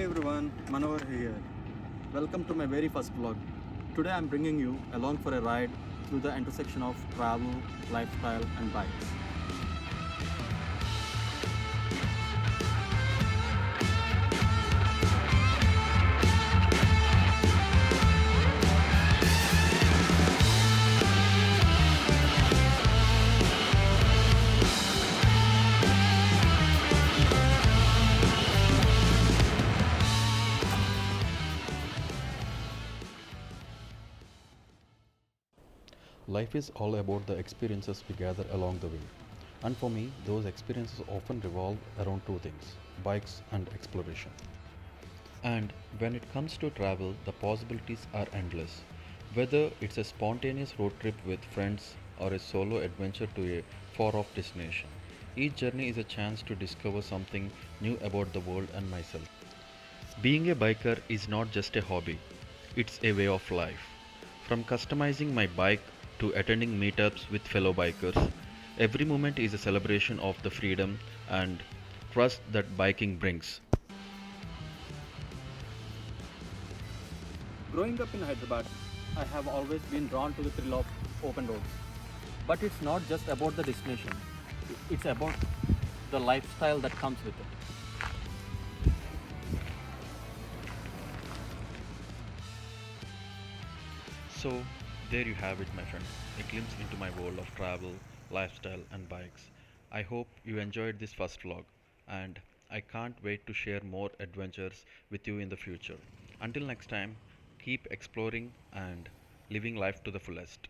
everyone, Manohar here. Welcome to my very first vlog. Today I'm bringing you along for a ride through the intersection of travel, lifestyle and bikes. Life is all about the experiences we gather along the way. And for me, those experiences often revolve around two things: bikes and exploration. And when it comes to travel, the possibilities are endless. Whether it's a spontaneous road trip with friends or a solo adventure to a far off destination, each journey is a chance to discover something new about the world and myself. Being a biker is not just a hobby, it's a way of life. From customizing my bike to attending meetups with fellow bikers, every moment is a celebration of the freedom and trust that biking brings. Growing up in Hyderabad, I have always been drawn to the thrill of open roads. But it's not just about the destination, it's about the lifestyle that comes with it. So, there you have it, my friend, a glimpse into my world of travel, lifestyle, and bikes. I hope you enjoyed this first vlog, and I can't wait to share more adventures with you in the future. Until next time, keep exploring and living life to the fullest.